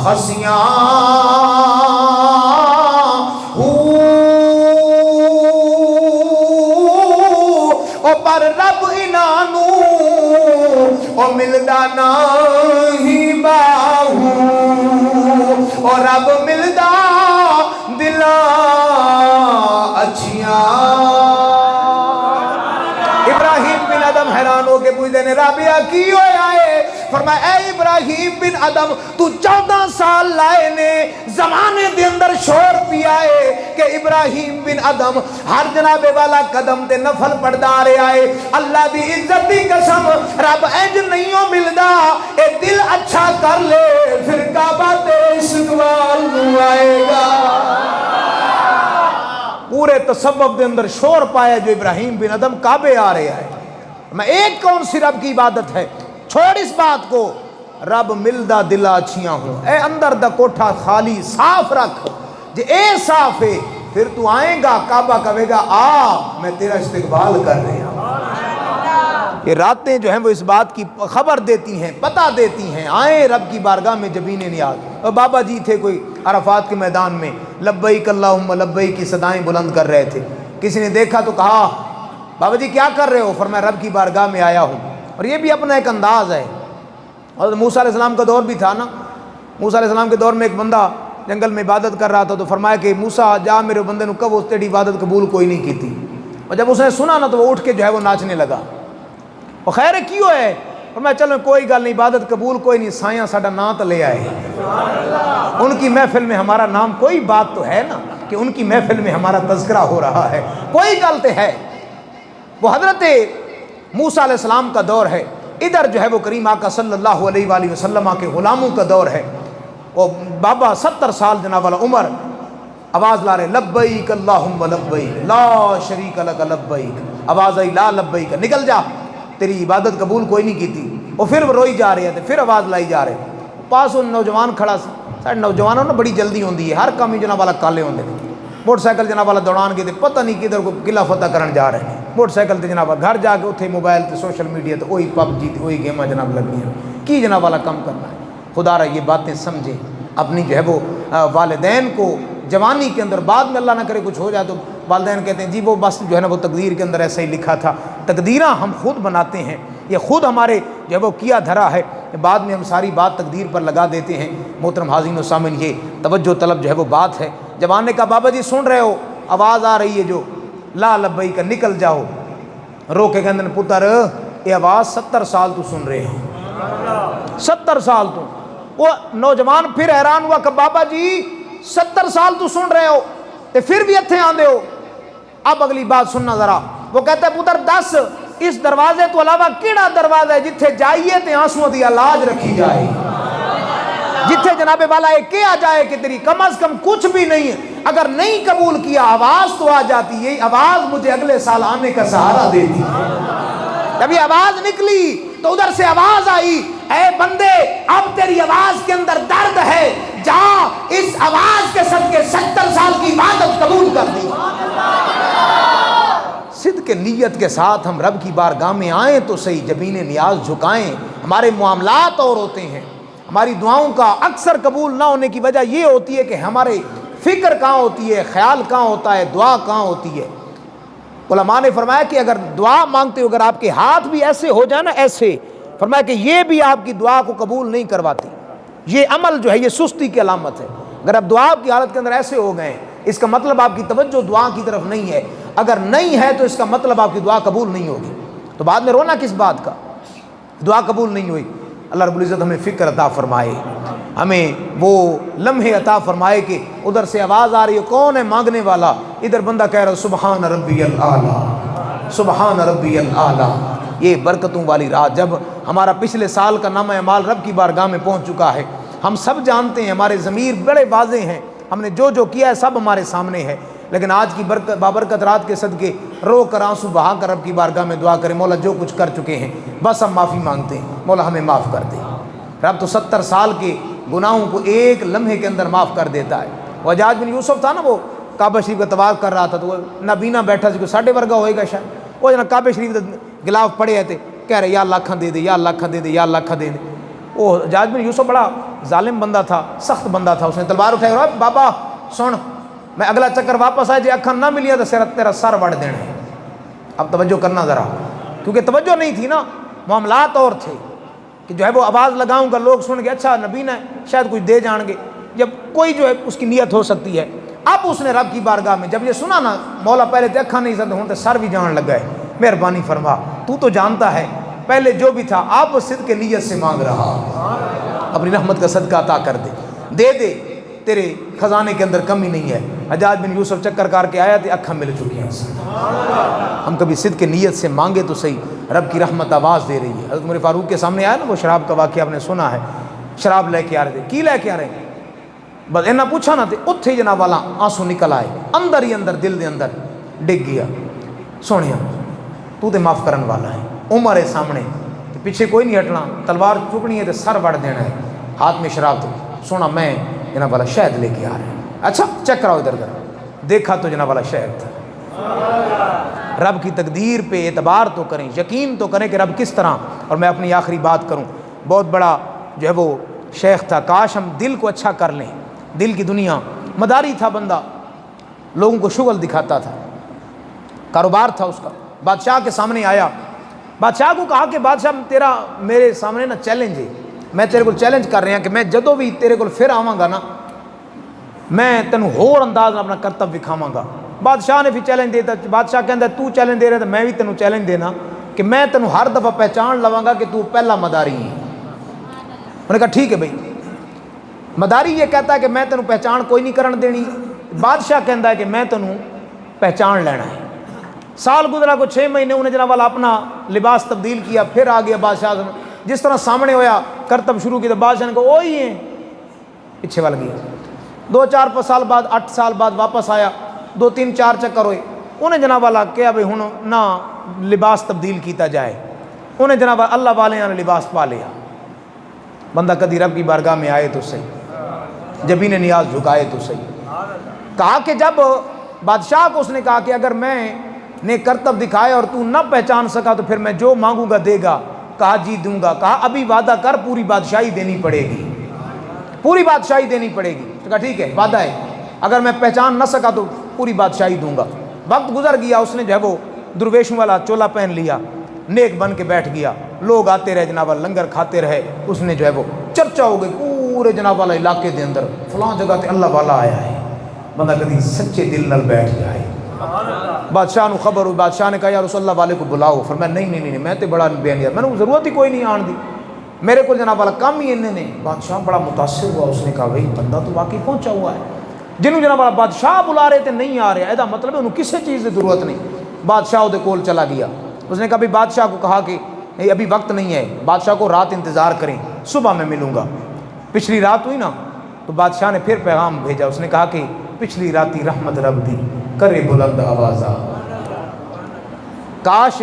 خسیاں او پر رب انانو او ملدا نہیں باہو, او رب ملدا دلاں اچھیاں. ابراہیم بن ادہم حیران ہو کے پوچھتے ہیں, رابعہ کی ہویا ہے؟ فرمایا, اے ابراہیم بن ادہم, تو 14 سال لائے نے زمانے دے اندر شور پیا ہے کہ ابراہیم بن ادہم ہر جناب والا قدم تے نفل پڑھدا رہا ہے. اللہ دی عزت دی قسم, رب انج نہیں ہو ملدا, اے دل اچھا کر لے پھر کعبہ تے استقبال نو آئے گا. پورے تصوف دے اندر شور پایا جو ابراہیم بن ادہم کعبے آ رہا ہے. میں ایک کون سی رب کی عبادت ہے, چھوڑ اس بات کو, رب ملدا دلا اچھیاں ہوں. اے اندر دا کوٹھا خالی صاف رکھ, جے اے صاف ہے پھر تو آئیں گا کعبہ کہے گا آ میں تیرا استقبال کر رہا ہوں. یہ راتیں جو ہیں وہ اس بات کی خبر دیتی ہیں, پتہ دیتی ہیں, آئیں رب کی بارگاہ میں جبین نیاز. اور بابا جی تھے کوئی عرفات کے میدان میں, لبیک اللہم لبیک کی صدائیں بلند کر رہے تھے. کسی نے دیکھا تو کہا, بابا جی کیا کر رہے ہو؟ فرمایا رب کی بارگاہ میں آیا ہوں. اور یہ بھی اپنا ایک انداز ہے. اور موسیٰ علیہ السلام کا دور بھی تھا نا, موسیٰ علیہ السلام کے دور میں ایک بندہ جنگل میں عبادت کر رہا تھا, تو فرمایا کہ موسیٰ جا میرے بندے نو کب اس تیری عبادت قبول کوئی نہیں کی تھی. اور جب اس نے سنا نا تو وہ اٹھ کے جو ہے وہ ناچنے لگا. اور خیر کیوں ہے؟ فرمایا چلو کوئی گل نہیں, عبادت قبول کوئی نہیں, سایاں ساڈا نام تو لے آئے. ان کی محفل میں ہمارا نام, کوئی بات تو ہے نا کہ ان کی محفل میں ہمارا تذکرہ ہو رہا ہے, کوئی گل تو ہے. وہ حضرت موسیٰ علیہ السلام کا دور ہے, ادھر جو ہے وہ کریم آقا صلی اللہ علیہ وآلہ وسلم کے غلاموں کا دور ہے. وہ بابا 70 سال جناب والا عمر آواز لا رہے, لبیک اللہم لبیک لا شریک لک لبیک. آواز آئی لا لبیک, نکل جا, تیری عبادت قبول کوئی نہیں کی تھی. اور پھر وہ روئی جا رہے تھے, پھر آواز لائی جا رہے. پاس وہ نوجوان کھڑا سی. سارے نوجوانوں نے بڑی جلدی ہوندی ہے, ہر کام ہی جناب والا کالے ہوندے نے. موٹر سائیکل جناب والا دوڑان کے پتہ نہیں کدھر کو قلعہ فتح کرن جا رہے ہیں. موٹر سائیکل تے جناب گھر جا کے اتنے موبائل تے سوشل میڈیا تے وہی پب جی تے وہی گیماں جناب لگنی ہیں. کی جناب والا کام کرنا ہے؟ خدا را یہ باتیں سمجھیں, اپنی جو ہے وہ والدین کو جوانی کے اندر, بعد میں اللہ نہ کرے کچھ ہو جائے تو والدین کہتے ہیں جی وہ بس جو ہے نا وہ تقدیر کے اندر ایسا ہی لکھا تھا. تقدیراں ہم خود بناتے ہیں, یہ خود ہمارے جو ہے وہ کیا دھرا ہے, بعد میں ہم ساری بات تقدیر پر لگا دیتے ہیں. محترم حاضرین و سامعین, یہ توجہ طلب جو ہے وہ بات ہے. جوان نے کہا بابا جی سن رہے ہو, آواز آ رہی ہے جو لا لبیک کا, نکل جاؤ. رو کے کہندے نے پتر یہ آواز 70 سال تو سن رہے ہو، 70 سال تو۔ وہ نوجوان پھر حیران ہوا کہ بابا جی 70 سال تو سن رہے ہو تے پھر بھی اتھے آندے ہو، اب اگلی بات سننا ذرا۔ وہ کہتا ہے پتر دس اس دروازے تو علاوہ کیڑا دروازہ ہے جتھے جائیے تے آنسوں دی علاج رکھی جائے، جتھے جناب والا یہ کیا جائے کہ تیری کم از کم کچھ بھی نہیں ہے، اگر نہیں قبول کیا آواز تو آ جاتی ہے، آواز مجھے اگلے سال آنے کا سہارا دیتی ہے۔ جب یہ آواز نکلی تو ادھر سے آواز آئی، اے بندے اب تیری آواز کے اندر درد ہے، جا اس آواز کے صدقے 70 سال کی عبادت قبول کر دی۔ صدق نیت کے ساتھ ہم رب کی بارگاہ میں آئیں تو صحیح، جبین نیاز جھکائیں۔ ہمارے معاملات اور ہوتے ہیں، ہماری دعاؤں کا اکثر قبول نہ ہونے کی وجہ یہ ہوتی ہے کہ ہمارے فکر کہاں ہوتی ہے، خیال کہاں ہوتا ہے، دعا کہاں ہوتی ہے۔ علماء نے فرمایا کہ اگر دعا مانگتے ہو، اگر آپ کے ہاتھ بھی ایسے ہو جائے نا، ایسے، فرمایا کہ یہ بھی آپ کی دعا کو قبول نہیں کرواتی، یہ عمل جو ہے یہ سستی کی علامت ہے۔ اگر آپ دعا کی حالت کے اندر ایسے ہو گئے اس کا مطلب آپ کی توجہ دعا کی طرف نہیں ہے، اگر نہیں ہے تو اس کا مطلب آپ کی دعا قبول نہیں ہوگی، تو بعد میں رونا کس بات کا، دعا قبول نہیں ہوئی۔ اللہ رب العزت ہمیں فکر عطا فرمائے، ہمیں وہ لمحے عطا فرمائے کہ ادھر سے آواز آ رہی ہے کون ہے مانگنے والا، ادھر بندہ کہہ رہا ہے سبحان ربی الاعلیٰ، سبحان ربی الاعلیٰ۔ یہ برکتوں والی رات، جب ہمارا پچھلے سال کا نامہ اعمال رب کی بارگاہ میں پہنچ چکا ہے، ہم سب جانتے ہیں، ہمارے ضمیر بڑے واضح ہیں، ہم نے جو جو کیا ہے سب ہمارے سامنے ہے، لیکن آج کی بابرکت رات کے صدقے رو کر آنسو بہا کر رب کی بارگاہ میں دعا کریں، مولا جو کچھ کر چکے ہیں بس ہم معافی مانگتے ہیں، مولا ہمیں معاف کر دے۔ رب تو 70 سال کے گناہوں کو ایک لمحے کے اندر معاف کر دیتا ہے۔ وہ حجاج بن یوسف تھا نا، وہ کعبہ شریف کا طواف کر رہا تھا، تو وہ نابینا بیٹھا سی، کوئی ساڈے ورگا ہوئے گا شاید، وہ جنا کعبہ شریف کے گلاف پڑے تھے، کہہ رہے یا اللہ کھاں دے دے، یا اللہ کھاں دے دے، یا اللہ کھاں دے دے۔ وہ حجاج بن یوسف بڑا ظالم بندہ تھا، سخت بندہ تھا، اس نے تلوار اٹھائی اور بابا سن، میں اگلا چکر واپس آئے جی اکھاں نہ ملیا تو تیرا سر وڑ دینا ہے۔ اب توجہ کرنا ذرا، کیونکہ توجہ نہیں تھی نا، معاملات اور تھے کہ جو ہے وہ آواز لگاؤں گا لوگ سن گے اچھا نبینا ہے شاید کچھ دے جان گے، جب کوئی جو ہے اس کی نیت ہو سکتی ہے۔ اب اس نے رب کی بارگاہ میں جب یہ سنا نا، مولا پہلے تو اکھاں نہیں سکتے، ہوں تو سر بھی جان لگ گئے، مہربانی فرما تو جانتا ہے پہلے جو بھی تھا آپ صدق کے نیت سے مانگ رہا، اپنی رحمت کا صدقہ عطا کر دے دے، تیرے خزانے کے اندر کمی نہیں ہے۔ حجاج بن یوسف چکر کار کے آیا تھے، اکھاں مل چکی ہیں۔ ہم کبھی صدق کے نیت سے مانگے تو صحیح، رب کی رحمت آواز دے رہی ہے۔ حضرت عمر فاروق کے سامنے آیا نا وہ شراب کا واقعہ آپ نے سنا ہے، شراب لے کے آ رہے تھے، کی لے کے آ رہے ہیں، بس اینا پوچھا نہ تھے، اتھے جناب والا آنسو نکل آئے، اندر ہی اندر دل دے اندر ڈگ گیا، سونیا تو تے معاف کرن والا ہے، عمر ہے سامنے، پیچھے کوئی نہیں ہٹنا، تلوار چکنی ہے تو سر وڑ دینا ہے، ہاتھ میں شراب تھی، سونا میں جناب والا شہد لے کے آ رہے ہیں، اچھا چیک کراؤ ادھر ادھر، دیکھا تو جناب والا شہد تھا۔ رب کی تقدیر پہ اعتبار تو کریں، یقین تو کریں کہ رب کس طرح۔ اور میں اپنی آخری بات کروں، بہت بڑا جو ہے وہ شیخ تھا، کاش ہم دل کو اچھا کر لیں، دل کی دنیا، مداری تھا بندہ، لوگوں کو شغل دکھاتا تھا، کاروبار تھا اس کا، بادشاہ کے سامنے آیا، بادشاہ کو کہا کہ بادشاہ تیرا میرے سامنے نا چیلنج ہے، میں تیرے کو چیلنج کر رہا ہوں کہ میں جدوں بھی تیرے کو پھر آواں گا نا، میں تینوں ہور انداز اپنا کرتب دکھاواں گا۔ بادشاہ نے بھی چیلنج دیتا، بادشاہ کہندا تو چیلنج دے رہا تو میں بھی تینوں چیلنج دینا کہ میں تینوں ہر دفعہ پہچان لواں گا کہ تو پہلا مداری ہے۔ انہوں نے کہا ٹھیک ہے بھائی، مداری یہ کہتا ہے کہ میں تینوں پہچان کوئی نہیں کرن دینی، بادشاہ کہندا ہے کہ میں تینوں پہچان لینا ہے۔ سال گزرا کو 6 مہینے، انہیں جناب والا اپنا لباس تبدیل کیا، پھر آ گیا بادشاہ، جس طرح سامنے ہویا کرتب شروع کی تو بادشاہ نے کہا وہی ہیں، پیچھے وال گیا۔ 2-4 سال بعد 8 سال بعد واپس آیا، 2-3-4 چکر ہوئے، انہیں جناب والا کیا بھائی ہوں نہ لباس تبدیل کیتا جائے، انہیں جناب اللہ والے نے لباس پا لیا۔ بندہ کدی رب کی بارگاہ میں آئے تو صحیح، جبین نیاز جھکائے تو صحیح۔ کہا کہ جب بادشاہ کو اس نے کہا کہ اگر میں نے کرتب دکھائے اور تو نہ پہچان سکا تو پھر میں جو مانگوں گا دے گا، کہا جی دوں گا، کہا ابھی وعدہ کر پوری بادشاہی دینی پڑے گی، پوری بادشاہی دینی پڑے گی۔ تو کہا ٹھیک ہے وعدہ ہے، اگر میں پہچان نہ سکا تو پوری بادشاہی دوں گا۔ وقت گزر گیا، اس نے جو ہے وہ درویشوں والا چولا پہن لیا، نیک بن کے بیٹھ گیا، لوگ آتے رہے جناب والا، لنگر کھاتے رہے، اس نے جو ہے وہ چرچا ہو گئی پورے جناب والا علاقے دے اندر، فلاں جگہ تے اللہ والا آیا ہے۔ بندہ کبھی سچے دل نال بیٹھ جائے، بادشاہ نے خبر ہوئی، بادشاہ نے کہا یا رسول اللہ والے کو بلاؤ، فرمایا نہیں میں تو بڑا بیانیہ، میں نے ضرورت ہی کوئی نہیں آن دی، میرے کو جناب والا کام ہی انہیں نے۔ بادشاہ بڑا متاثر ہوا، اس نے کہا بھائی بندہ تو واقعی پہنچا ہوا ہے، جنہوں جناب والا بادشاہ بلا رہے تھے نہیں آ رہے، ایسا مطلب ہے انہوں کسی چیز کی ضرورت نہیں۔ بادشاہ دے کول چلا گیا، اس نے کہا بھی بادشاہ کو کہا کہ ابھی وقت نہیں ہے، بادشاہ کو رات انتظار کریں، صبح میں ملوں گا۔ پچھلی رات ہوئی نا تو بادشاہ نے پھر پیغام بھیجا، اس نے کہا کہ پچھلی راتی رحمت رب دی کرے بلند آوازہ، کاش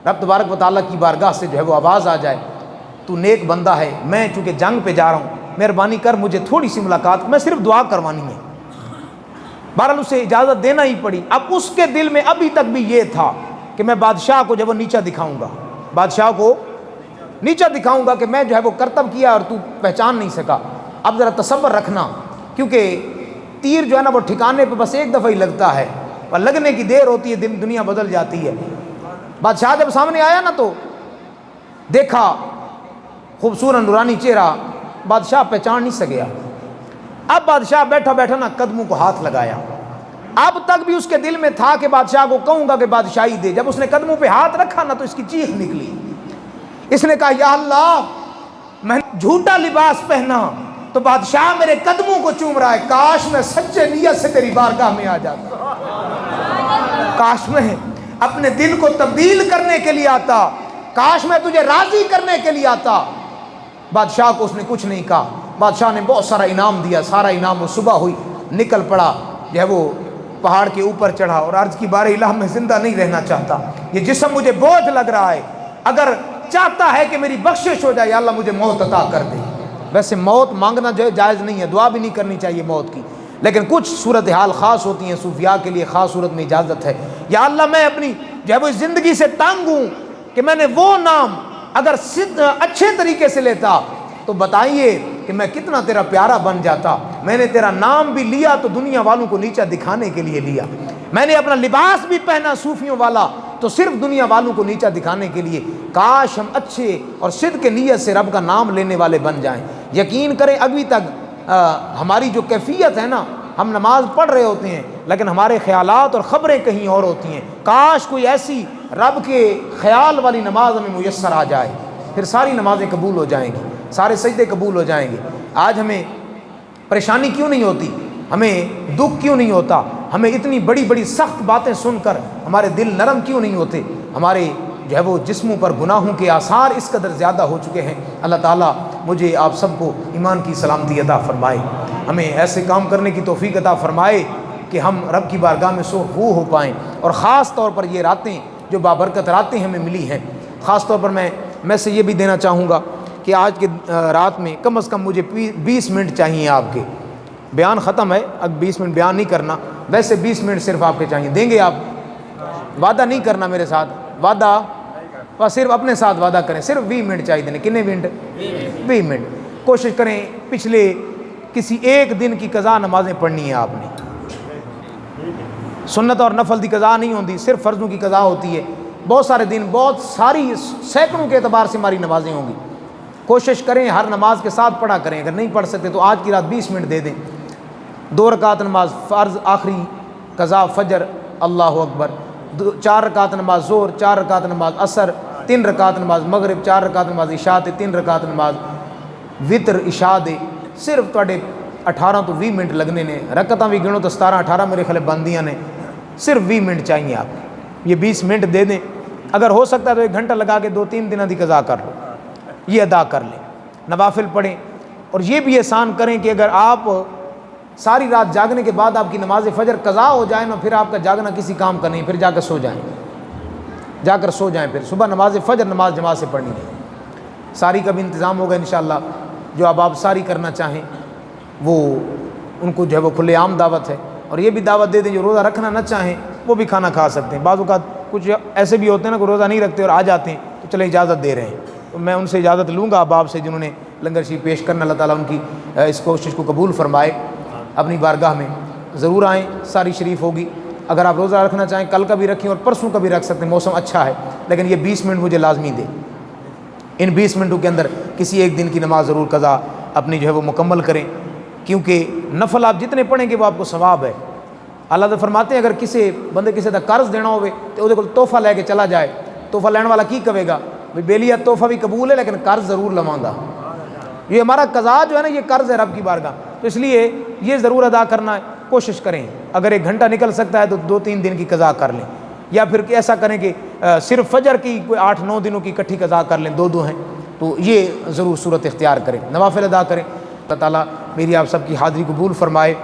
رب تبارک و تعالیٰ کی بارگاہ سے جو ہے وہ آواز آ جائے، تو نیک بندہ ہے، میں چونکہ جنگ پہ جا رہا ہوں، مہربانی کر مجھے تھوڑی سی ملاقات، میں صرف دعا کروانی ہے۔ بہرحال اسے اجازت دینا ہی پڑی۔ اب اس کے دل میں ابھی تک بھی یہ تھا کہ میں بادشاہ کو جو وہ نیچا دکھاؤں گا، بادشاہ کو نیچا دکھاؤں گا کہ میں جو ہے وہ کرتب کیا اور تو پہچان نہیں سکا۔ اب ذرا تصور رکھنا، کیونکہ تیر جو ہے نا وہ ٹھکانے پہ بس ایک دفعہ ہی لگتا ہے، اور لگنے کی دیر ہوتی ہے دنیا بدل جاتی ہے۔ بادشاہ جب سامنے آیا نا تو دیکھا خوبصورت نورانی چہرہ، بادشاہ پہچان نہیں سکیا۔ اب بادشاہ بیٹھا بیٹھا نا قدموں کو ہاتھ لگایا، اب تک بھی اس کے دل میں تھا کہ بادشاہ کو کہوں گا کہ بادشاہی دے۔ جب اس نے قدموں پہ ہاتھ رکھا نا تو اس کی چیخ نکلی، اس نے کہا یا اللہ میں نے جھوٹا لباس پہنا تو بادشاہ میرے قدموں کو چوم رہا ہے، کاش میں سچے نیت سے تیری بارگاہ میں آ جاتا، کاش میں اپنے دل کو تبدیل کرنے کے لیے آتا، کاش میں تجھے راضی کرنے کے لیے آتا۔ بادشاہ کو اس نے کچھ نہیں کہا، بادشاہ نے بہت سارا انعام دیا، سارا انعام وہ صبح ہوئی نکل پڑا، جو ہے وہ پہاڑ کے اوپر چڑھا اور عرض کی بارے الہ میں زندہ نہیں رہنا چاہتا، یہ جسم مجھے بوجھ لگ رہا ہے، اگر چاہتا ہے کہ میری بخشش ہو جائے یا اللہ مجھے موت عطا کر دے۔ ویسے موت مانگنا جو ہے جائز نہیں ہے، دعا بھی نہیں کرنی چاہیے موت کی، لیکن کچھ صورتحال خاص ہوتی ہیں، صوفیاء کے لیے خاص صورت میں اجازت ہے۔ یا اللہ میں اپنی جو ہے وہ زندگی سے تنگ ہوں کہ میں نے وہ نام اگر اچھے طریقے سے لیتا تو بتائیے کہ میں کتنا تیرا پیارا بن جاتا۔ میں نے تیرا نام بھی لیا تو دنیا والوں کو نیچا دکھانے کے لیے لیا، میں نے اپنا لباس بھی پہنا صوفیوں والا تو صرف دنیا والوں کو نیچا دکھانے کے لیے۔ کاش ہم اچھے اور صدق نیت سے رب کا نام لینے والے بن جائیں۔ یقین کریں ابھی تک ہماری جو کیفیت ہے نا، ہم نماز پڑھ رہے ہوتے ہیں لیکن ہمارے خیالات اور خبریں کہیں اور ہوتی ہیں۔ کاش کوئی ایسی رب کے خیال والی نماز ہمیں میسر آ جائے، پھر ساری نمازیں قبول ہو جائیں گی، سارے سجدے قبول ہو جائیں گے۔ آج ہمیں پریشانی کیوں نہیں ہوتی، ہمیں دکھ کیوں نہیں ہوتا، ہمیں اتنی بڑی بڑی سخت باتیں سن کر ہمارے دل نرم کیوں نہیں ہوتے؟ ہمارے جو ہے وہ جسموں پر گناہوں کے آثار اس قدر زیادہ ہو چکے ہیں۔ اللہ تعالیٰ مجھے آپ سب کو ایمان کی سلامتی عطا فرمائے، ہمیں ایسے کام کرنے کی توفیق عطا فرمائے کہ ہم رب کی بارگاہ میں سرخرو ہو پائیں، اور خاص طور پر یہ راتیں جو بابرکت راتیں ہمیں ملی ہیں، خاص طور پر میں سے یہ بھی دینا چاہوں گا کہ آج کے رات میں کم از کم مجھے 20 منٹ چاہیے آپ کے، بیان ختم ہے، اب 20 منٹ بیان نہیں کرنا، ویسے 20 منٹ صرف آپ کے چاہیے، دیں گے آپ؟ وعدہ نہیں کرنا میرے ساتھ، وعدہ بس صرف اپنے ساتھ وعدہ کریں، صرف 20 منٹ چاہیے دینے۔ کتنے منٹ؟ 20 منٹ۔ کوشش کریں پچھلے کسی ایک دن کی قضا نمازیں پڑھنی ہیں آپ نے، سنت اور نفل کی قضا نہیں ہوتی، صرف فرضوں کی قضا ہوتی ہے۔ بہت سارے دن، بہت ساری سینکڑوں کے اعتبار سے ہماری نمازیں ہوں گی، کوشش کریں ہر نماز کے ساتھ پڑھا کریں، اگر نہیں پڑھ سکتے تو آج کی رات 20 منٹ دے دیں۔ 2 رکعت نماز فرض آخری قضا فجر اللہ اکبر، 4 رکعت نماز ظہر، 4 رکعت نماز عصر، 3 رکعت نماز مغرب، 4 رکعت نماز عشاء، 3 رکعت نماز وطر عشاء دے۔ صرف تواڈے 18 تو 20 منٹ لگنے نے، رکعتاں بھی گنو تو 17-18 میرے خیال بندیاں نے، صرف 20 منٹ چاہیے آپ کو، یہ 20 منٹ دے دیں، اگر ہو سکتا ہے تو 1 گھنٹہ لگا کے 2-3 دنوں کی قضا کر لو، یہ ادا کر لیں، نوافل پڑھیں، اور یہ بھی احسان کریں کہ اگر آپ ساری رات جاگنے کے بعد آپ کی نماز فجر قضا ہو جائے نا، پھر آپ کا جاگنا کسی کام کا نہیں، پھر جا کر سو جائیں، پھر صبح نماز فجر نماز جماعت سے پڑھنی ہے۔ ساری کا بھی انتظام ہوگا انشاءاللہ، جو اب آپ ساری کرنا چاہیں وہ ان کو جو ہے وہ کھلے عام دعوت ہے، اور یہ بھی دعوت دے دیں جو روزہ رکھنا نہ چاہیں وہ بھی کھانا کھا سکتے ہیں۔ بعض اوقات کچھ ایسے بھی ہوتے ہیں نا کہ روزہ نہیں رکھتے اور آ جاتے ہیں، تو چلیں اجازت دے رہے ہیں، تو میں ان سے اجازت لوں گا اب آپ سے، جنہوں نے لنگر شریف پیش کرنا، اللہ تعالیٰ ان کی اس کوشش کو قبول فرمائے۔ اپنی بارگاہ میں ضرور آئیں، ساری شریف ہوگی، اگر آپ روزہ رکھنا چاہیں کل کا بھی رکھیں اور پرسوں کا بھی رکھ سکتے ہیں، موسم اچھا ہے، لیکن یہ 20 منٹ مجھے لازمی دیں، ان 20 منٹوں کے اندر کسی ایک دن کی نماز ضرور قضا اپنی جو ہے وہ مکمل کریں، کیونکہ نفل آپ جتنے پڑھیں گے وہ آپ کو ثواب ہے، اللہ تعالیٰ فرماتے ہیں اگر کسی بندے کسی کا قرض دینا ہوئے تو وہ تحفہ لے کے چلا جائے، تحفہ لینے والا کی کہے گا بھائی بیلیا تحفہ بھی قبول ہے لیکن قرض ضرور لواں گا، یہ ہمارا قضا جو ہے نا یہ قرض ہے رب کی بارگاہ، تو اس لیے یہ ضرور ادا کرنا ہے، کوشش کریں اگر 1 گھنٹہ نکل سکتا ہے تو 2-3 دن کی قضا کر لیں، یا پھر ایسا کریں کہ صرف فجر کی کوئی 8-9 دنوں کی اکٹھی قضا کر لیں، 2 ہیں تو یہ ضرور صورت اختیار کریں، نوافل ادا کریں۔ اللہ تعالیٰ میری آپ سب کی حاضری قبول فرمائے،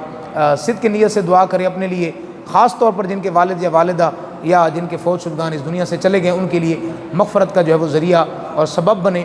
صدق کی نیت سے دعا کریں اپنے لیے، خاص طور پر جن کے والد یا والدہ یا جن کے فوت شدگان اس دنیا سے چلے گئے ان کے لیے مغفرت کا جو ہے وہ ذریعہ اور سبب بنے۔